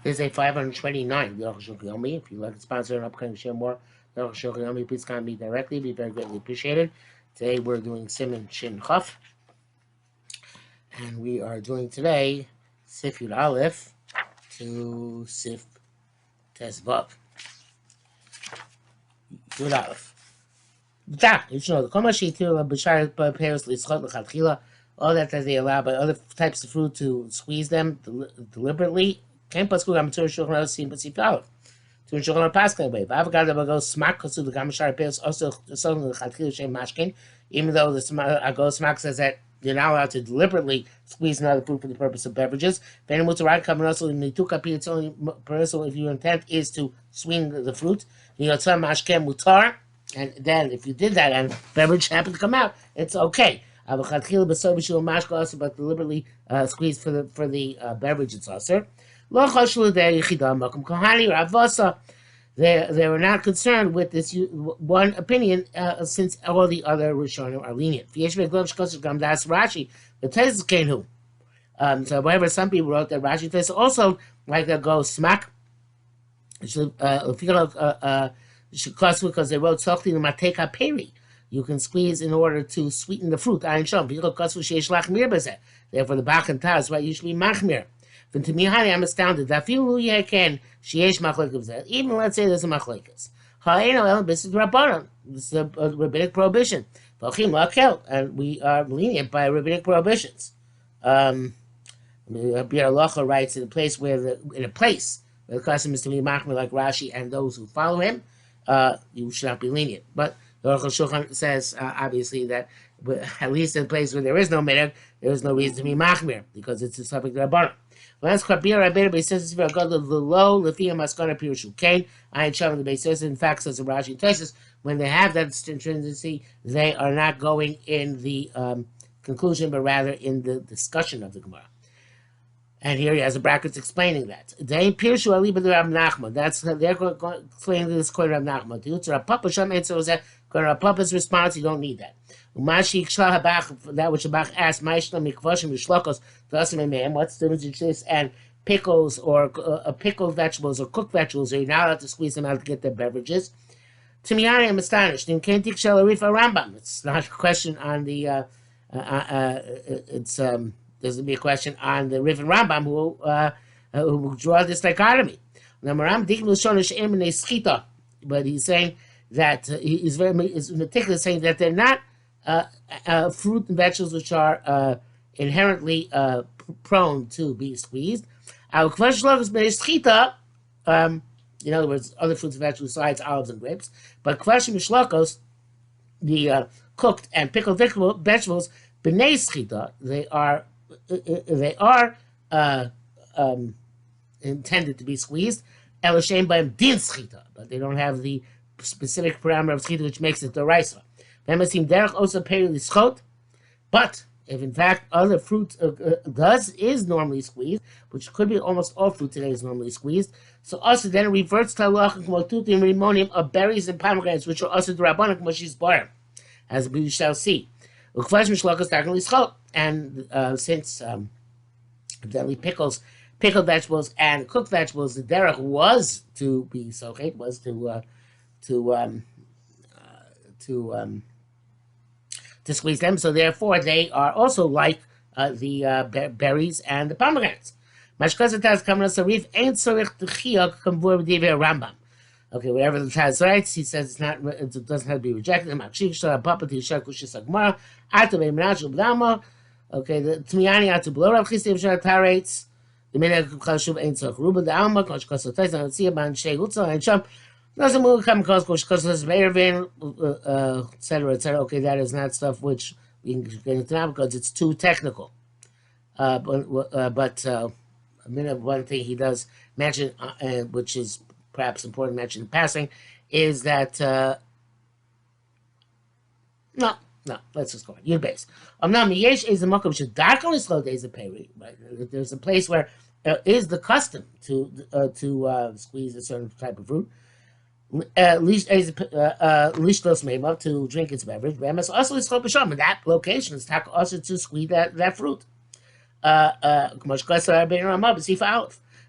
This is a 529. If you'd like to sponsor an upcoming share more, please contact me directly. It'd be very greatly appreciated. Today we're doing Simon Shin Chaf, and we are doing today Sif Yud Aleph to Sif Tes Vav. Yud Aleph. All that they allow by other types of fruit to squeeze them deliberately. Can't put school amateur shulchan sim but Sif Aleph. To ensure a Pascal way. Avocado will go smack to the Gamashar Pills also selling the Khatkhil Shem Mashkin, even though the smack says that you're not allowed to deliberately squeeze another fruit for the purpose of beverages. Then Mutarak come also in the Tukapi, it's only personal if your intent is to sweeten the fruit. You know, some Mashkem Mutar, and then if you did that and beverage happened to come out, it's okay. But deliberately squeeze for the beverage, it's also. They were not concerned with this one opinion since all the other Rishonim are lenient. So, however, some people wrote that Rashi says also like they go smack because they wrote Sochti Mateka Peri. You can squeeze in order to sweeten the fruit. Therefore, the Bach and Taz, right, usually machmir. To me, I'm astounded that even let's say there's a machlekes. This is rabbanon. This is a rabbinic prohibition. And we are lenient by rabbinic prohibitions. Bir Halacha writes in a place where the custom is to be machmir like Rashi and those who follow him, you should not be lenient. But Arukh HaShulchan says obviously that at least in a place where there is no minhag, there is no reason to be machmir because it's a subject of rabbanon. Last Kabir Rabbi says the low Lefia Maskana Pirushu Kane. I ain't showing the basis. In fact, says Rashi and Tesis, when they have that stringency, they are not going in the conclusion, but rather in the discussion of the Gemara. And here he has a brackets explaining that. They Pirushu Ali but Rab Nachman. That's they're explaining this quote Rab Nachman. The Utzra Papa Sham answer was that Papa's response, you don't need that. That which Habach asked, what's the difference between this and pickles or pickled vegetables or cooked vegetables? Are you not allowed to squeeze them out to get their beverages? To me, I am astonished. It's not a question on the. There's going to be a question on the Rif and Rambam who draw this dichotomy. But he's saying that he's meticulous, saying that they're not fruit and vegetables which are inherently prone to be squeezed. In other words, other fruits and vegetables besides olives and grapes. But kvashim mishlokos, the cooked and pickled vegetables, b'nei schita, they are intended to be squeezed. Elishem b'hem din schita, but they don't have the specific parameter of schita which makes it the raisa. But if in fact other fruit is normally squeezed, which could be almost all fruit today is normally squeezed, so also then it reverts to halach and rimonium of berries and pomegranates, which are also the rabbanon moshi's bar, as we shall see. And since deadly pickled vegetables and cooked vegetables, the derech was to be sochet, was to squeeze them, so therefore they are also like the berries and the pomegranates. Okay, whatever the Taz writes, he says it doesn't have to be rejected. Okay, the Tmiani atu below Rav Chisda Yivshar Tarates, the Minhag Chashuv Ein Tzach Ruba the Alma, Kosh Kosh Tais, and Tzia Ban Shei Utza and Sham. Doesn't move come Kosh Kosh Kosh Meirvin, etc., etc. Okay, that is not stuff which we can get into now because it's too technical. But one thing he does mention, which is perhaps important to mention in passing, is that no, let's just go on. Yud base. There's a place where is the custom to squeeze a certain type of fruit. To drink its beverage. In that location, it's also to squeeze that fruit.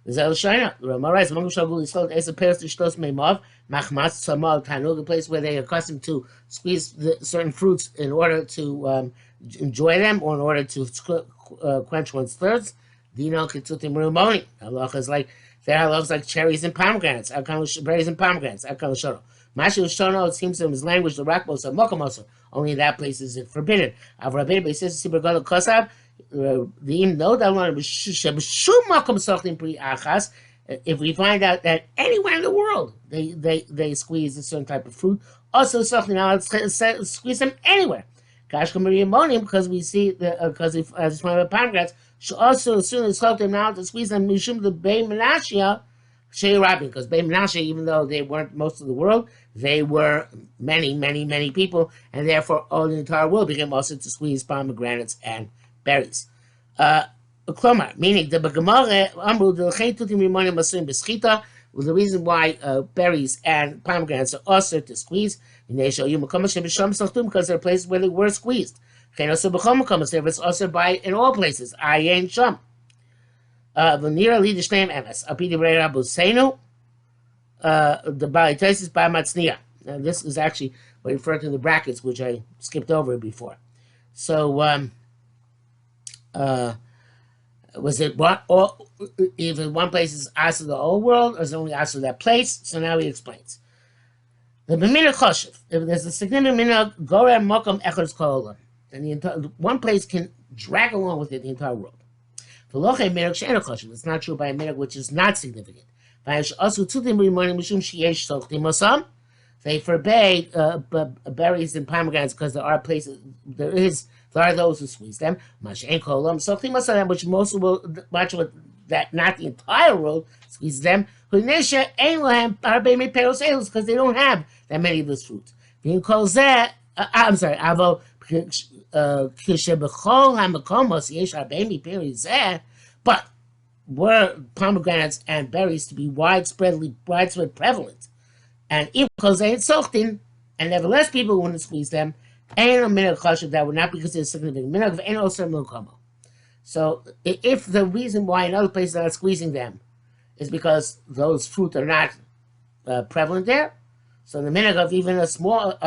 Zel Shina. The Rama writes, Mongol Shagul is called Esa Peres to Shtos Meimov, Machmas, Samal, Tanug, a place where they are accustomed to squeeze certain fruits in order to enjoy them or in order to quench one's thirst. Dino Kitsutim Rumoni. Allah is like, there are loves like cherries and pomegranates. Berries and pomegranates. Mashu Shono, it seems in his language, the Rakbos of Mokomoso. Only in that place is it forbidden. Avrabbin, but he says, Sibergolo Kosab, the no Dalon, Shum Mokom Sochtim Pri Achas. If we find out that anywhere in the world they squeeze a certain type of fruit, also Sochtim, now let's squeeze them anywhere. Kashka Maria Monim, because we see, because as it's one of the pomegranates, also as soon as Sochtim now to squeeze them, Mishum the Bay Menashia. Shei Rabin, because Beit Menashe, even though they weren't most of the world, they were many, many, many people, and therefore all the entire world became also to squeeze pomegranates and berries. Klomar, meaning the Gemara Amru the reason why berries and pomegranates are also to squeeze, because there are places where they were squeezed. It's also by in all places. Ayin Sham. V'nira li d'shneim emes. Al pi divrei Rabbeinu, the Balitesis by Matzniya. And this is actually referred to the brackets, which I skipped over before. So, was it one, or if one place is asked the whole world, or is it only asked that place? So now he explains. The b'minag choshev, if there's a significant minhag, gorem mokom echad kol olam, and the entire one place can drag along with it the entire world. It's not true by a minhag which is not significant. They forbade berries and pomegranates because there are places, there are those who squeeze them. Which most will watch with that not the entire world squeeze them. Because they don't have that many of those fruits. I'm sorry, but were pomegranates and berries to be widespread prevalent, and even because they had sochtin, and nevertheless people wouldn't squeeze them, and a minhag chashuv that would not be considered significant minhag and also milkomo. So if the reason why in other places they're not squeezing them is because those fruit are not prevalent there, so the minhag of even a small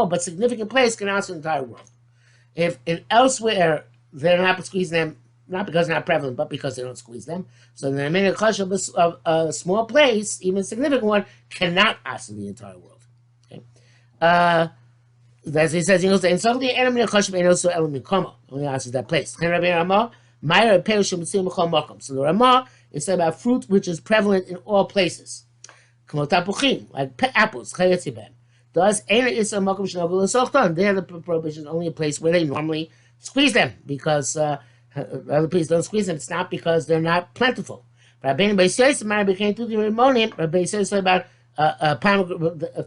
but significant place can answer the entire world. If in elsewhere they're not squeezing them, not because they're not prevalent, but because they don't squeeze them, so the minhag chashuv of a small place, even a significant one, cannot answer the entire world. Okay, as he says, he knows that in some of the enemy chashuv and also element koma only answers that place. So the Ramah is said about fruit which is prevalent in all places. Like apples, thus, there the prohibition is only a place where they normally squeeze them, because other places don't squeeze them. It's not because they're not plentiful. Rabbi says about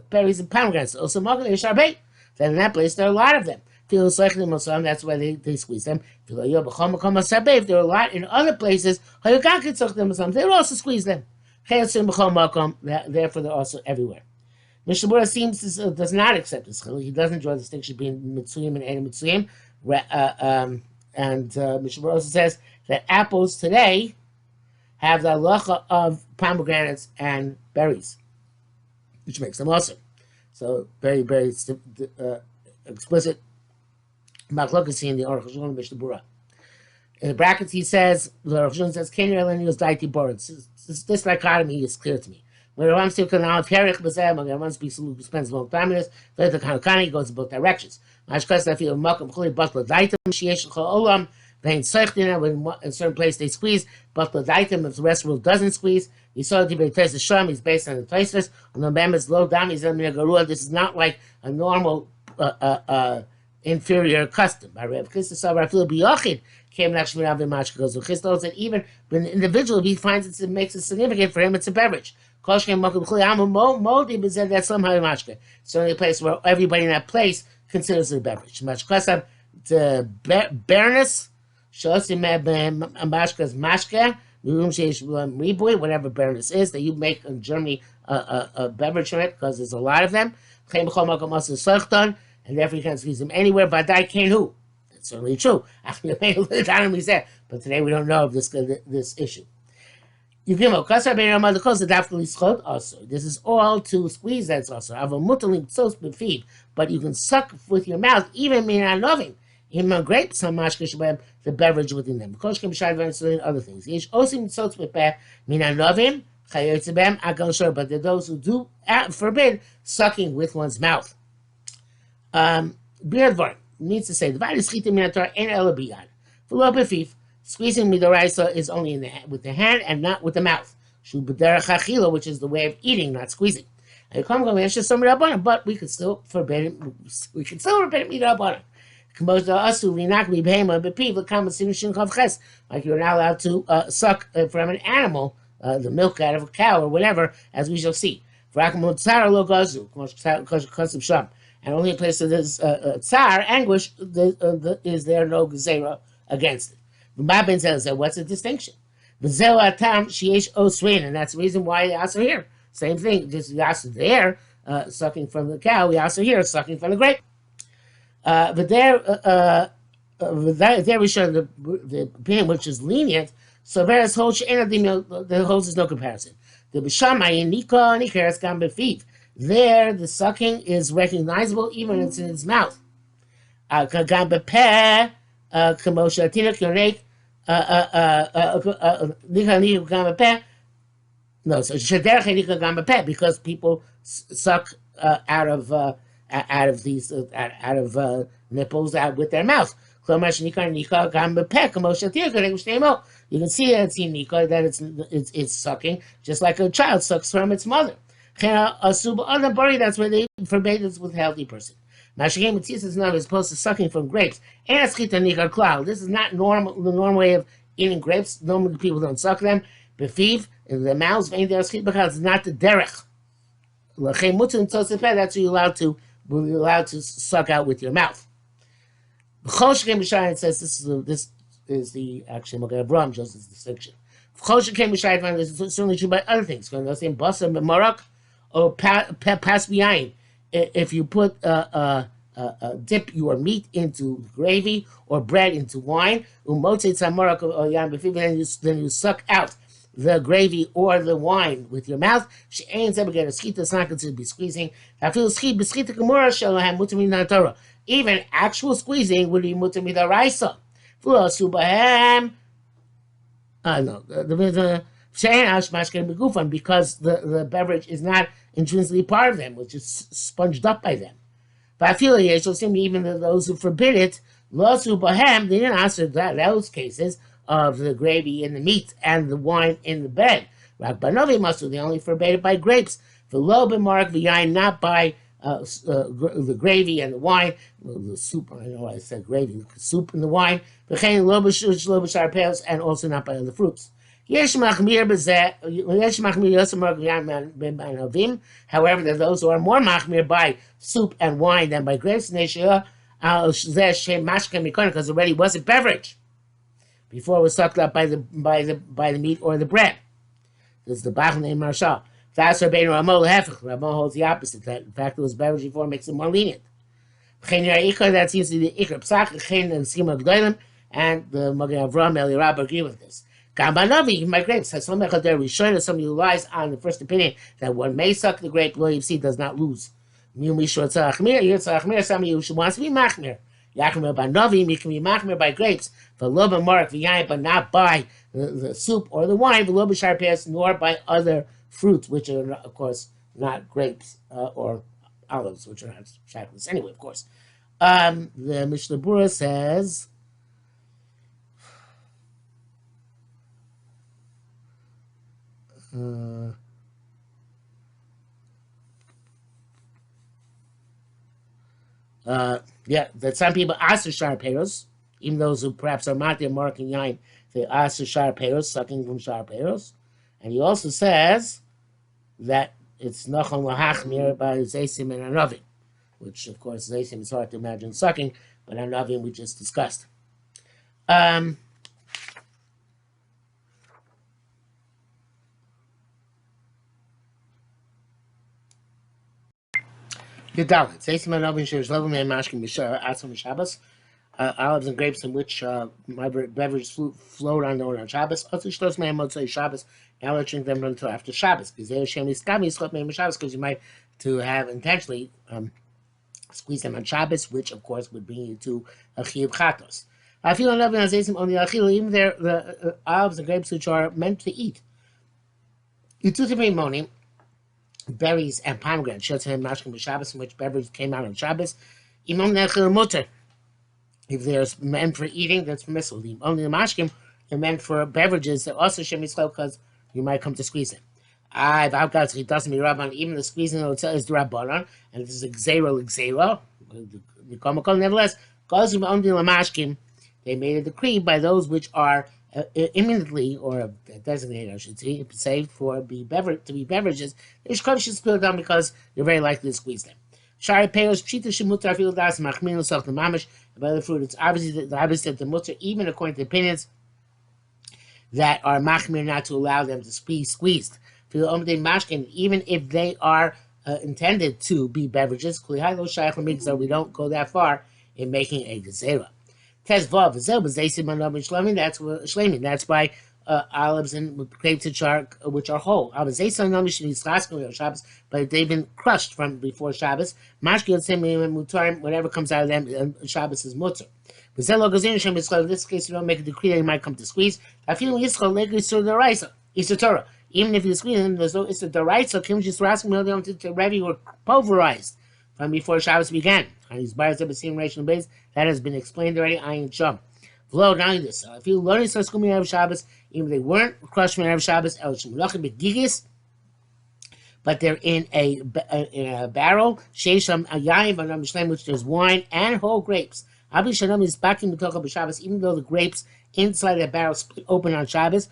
berries and pomegranates. Also, then in that place there are a lot of them. That's why they squeeze them. If there are a lot in other places, they will also squeeze them. Therefore, they're also everywhere. Mishnah Berurah seems does not accept this. He doesn't draw a distinction between Mitzuyim and Ein Mitzuyim. And Mishnah Berurah also says that apples today have the halacha of pomegranates and berries, which makes them awesome. So very, very explicit machlokes in the Arukh HaShulchan and Mishnah Berurah. In the brackets, he says, the Arukh HaShulchan says, "Ken Yerlenius daiti bored." This dichotomy is clear to me. When Rav still can now Perich Bezeh, Rav spends a long time in this. Later, the Kanukani goes in both directions. Mashkas I feel Malcolm Chuli Butler Daitem Shiesh Olam. Vein Seichtina, when in certain place they squeeze, Butler Daitem, if the rest of the world doesn't squeeze. We saw the Tesa Sham is based on the Taisus. On the Bama's low down, he's Garua. This is not like a normal inferior custom. By Rav Chisda I feel Biyachid came actually Rav Mashka goes. Chisda said even when the individual, if he finds it makes it significant for him, it's a beverage. That's somehow a place where everybody in that place considers it a beverage. The bareness, whatever bareness is, that you make in Germany a beverage from it, because there's a lot of them. And therefore you can't squeeze them anywhere, but I can't who. That's certainly true. But today we don't know of this issue. You give a kasar bein ramad lekos adafkali schot also. This is all to squeeze. That's also ava mutalim tzos befiv, but you can suck with your mouth even min anovim. In grapes, some mashkish the beverage within them. Because can be and other things. Yesh osim tzos bepeh min anovim chayotzebem agal shor. But there are those who do forbid sucking with one's mouth. Biradvar needs to say the virus chitim min ator en ela biyad. V'lo befif. Squeezing midoraisa is only in the with the hand and not with the mouth. Shu b'derech achila, which is the way of eating, not squeezing. But we could still forbid it. We could still forbid it midorabanan. Like you're not allowed to suck from an animal, the milk out of a cow or whatever, as we shall see. And only a place that there's tsar, anguish, is there no gezerah against it. Babin says, what's the distinction? And that's the reason why they also here. Same thing, just we also there sucking from the cow, we also here sucking from the grape. But there we show the opinion which is lenient. So various holds the holds is no comparison. The b'shamay nika nikeres gam befiv. There the sucking is recognizable even if it's in its mouth. Gam bepeh kamosha tinak yonek. No, so because people suck out of these nipples out with their mouth. You can see that it's nika, that it's sucking, just like a child sucks from its mother. That's where they forbade it with a healthy person. Mashiach is not as opposed to sucking from grapes. This is not normal. The normal way of eating grapes. Normally people don't suck them. Befiv in the mouths, because it's not the derech. That's what you're allowed to suck out with your mouth. It says this is the actually Magen Avraham shows this distinction. This is certainly true by other things. Or pass behind. If you put dip your meat into gravy or bread into wine, then you suck out the gravy or the wine with your mouth. It's not considered to be squeezing. Even actual squeezing would be mutar midaraisa. Because the beverage is not intrinsically part of them, which is sponged up by them. But I feel even those who forbid it, they didn't answer those cases of the gravy in the meat and the wine in the bread. They only forbade it by grapes. Not by the gravy and the wine, the soup. I know I said gravy, soup and the wine. And also not by other fruits. However, there are those who are more machmir by soup and wine than by grapes, because it already was a beverage before it was sucked up by the meat or the bread. This is the Bach named Marshal. That's Rabbeinu Ramah holds the opposite. That in fact it was beverage before makes it more lenient. That seems to be the Ikar Psach and Schema Gdolim, and the Magen Avraham Elirab agree with this. My grapes has some somebody who relies on the first opinion that one may suck the grape, lo yivsi does not lose. Somebody who wants to be machmir. Yachmir by novim, you can be machmir by grapes, but not by the soup or the wine, nor by other fruits, which are of course not grapes or olives, which are not chocolates anyway, of course. The Mishnah Berurah says. That some people ask for shar peros, even those who perhaps are matir marking yain, they ask for shar peros, sucking from shar peros. And he also says that it's nachon lahachmir by zaysim and anavim, which of course zaysim is hard to imagine sucking, but anavim we just discussed. Gedalit. Zaysim and anavim sheish level man mashkin b'shar atzom Shabbos. olives and grapes in which my beverage flowed on Shabbos. Also, shtos me'em motzei Shabbos. Now let's drink them until after Shabbos. Because you might to have intentionally squeeze them on Shabbos, which of course would bring you to a chiyuv chatos. I feel on the achil, even the olives and grapes which are meant to eat. You took the morning, berries and pomegranate. Shotzim mashkim b'Shabbos, in which beverage came out on Shabbos. Imam nechil mutter. If they're meant for eating, that's permissible. Only the mashkim are meant for beverages that also shem yisrael because you might come to squeeze them. I've outgot it doesn't be rabban. Even the squeezing of the hotel is the rabbanon, and this is a gzeira. Nevertheless, because of only the mashkim, they made a decree by those which are imminently or designated, I should say to be beverages. They should spill down because you're very likely to squeeze them. Shari payos pshita shemutar fil das machmin l'sof the mamish. By the fruit, it's obviously that the mutter, even according to opinions that are machmir, not to allow them to be squeezed. Fil omdei mashkin, even if they are intended to be beverages. So we don't go that far in making a gezerah. That's what shleiming. That's by olives and grapes which are whole. But they've been crushed from before Shabbos. Whatever comes out of them, Shabbos is mutter. In this case, you don't make a decree that you might come to squeeze. Even if you squeeze them, there's no Issa Doraisa. Kim just asking them to Rebbe were pulverized from before Shabbos began. That has been explained already. Ayin Sham. V'lo, not only this. If you learn Yisrael Skumi Erev Shabbos, even if they weren't crushed from Erev Shabbos, El Shemulachim Begigis, but they're in a barrel, Sheisham Ayayim Vanam Shlem, which there's wine and whole grapes. Abi Shalom is backing B'tocha B'Shabbos, even though the grapes inside that barrel split open on Shabbos.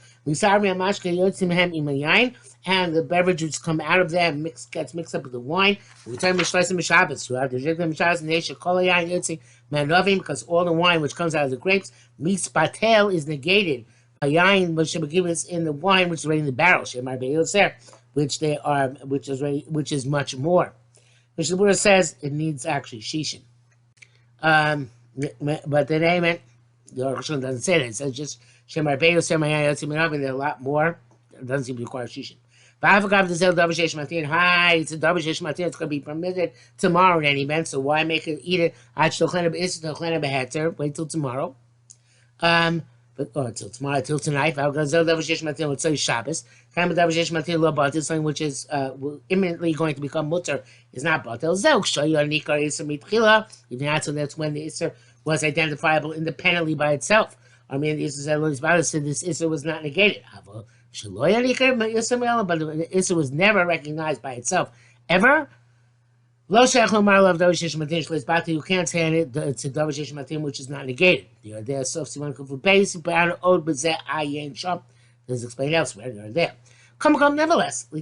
And the beverages come out of there and gets mixed up with the wine. We turn Mishlesim Shabbos. You have to drink them Shabbos and they should call Yain Yotzim Manovim, because all the wine which comes out of the grapes, Mix Batel, is negated. Yain which is in the wine which is already in the barrel. Shemar Be'yotzer, which is much more. Which the Buddha says it needs actually shishin. But the name it, the Arukh HaShulchan doesn't say that. It says just Shemar Be'yotzer Yain Yotzim Manovim. There are a lot more. It doesn't seem to require shishin. Hi, it's a double shesh matin. It's going to be permitted tomorrow in any event. So why make it eat it? Wait till tomorrow. Till tomorrow, till tonight. Let's say Shabbos. Something which is imminently going to become mutter is not batel. Even so, that's when the Isser was identifiable independently by itself. I mean, the Isser said this Isser was not negated. But the Issa was never recognized by itself, ever. You can't say it to Davish Matim, which is not negated. There's explained elsewhere. They're there. Come, nevertheless. To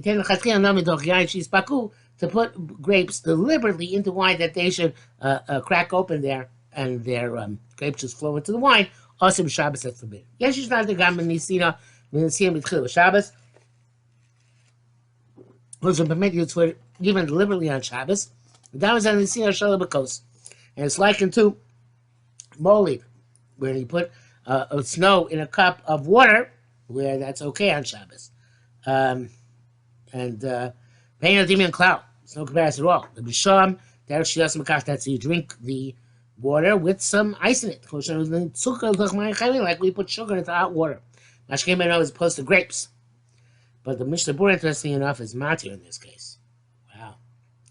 put grapes deliberately into wine that they should crack open there and their grapes just flow into the wine. Also, Shabbos is forbidden. Yes, she's not the Gammon Nisina. Shabbos doesn't permit you to even deliberately on Shabbos. That was on the Nisina Shalabakos. And it's likened to moly, where you put snow in a cup of water, where that's okay on Shabbos. And Pain Dimian Cloud. It's no comparison at all. The Bisham, that's you drink the water with some ice in it. Like we put sugar into hot water. Mashkem is opposed to grapes. But the Mishnah Berurah, interesting enough, is matir in this case. Wow.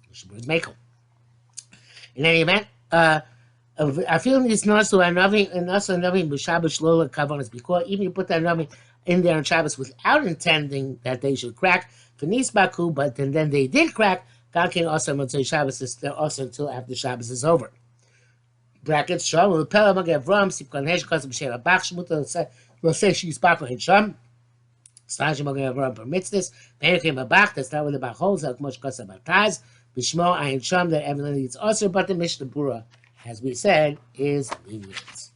Mishnah Berurah is Mekel. In any event, I feel it's not so another b'Shabbos shlola kavanas, because even you put that another in there on Shabbos without intending that they should crack, V'nis baku, but then they did crack, God can also Motzei Shabbos is also until after Shabbos is over. Brackets, Shom, L'pel Magev Ram, Sipkan Hesh, Kosam Sheva Bach, Shmuta, we'll say she's Papa and Sham. Stajim Magev Ram permits this. Then came a Bach, that's not what the Bach holds, like Mosh Kosam Bataz, Bishmo, Ayin Sham, that evidently it's also, but the Mishnah Berurah, as we said, is lenient.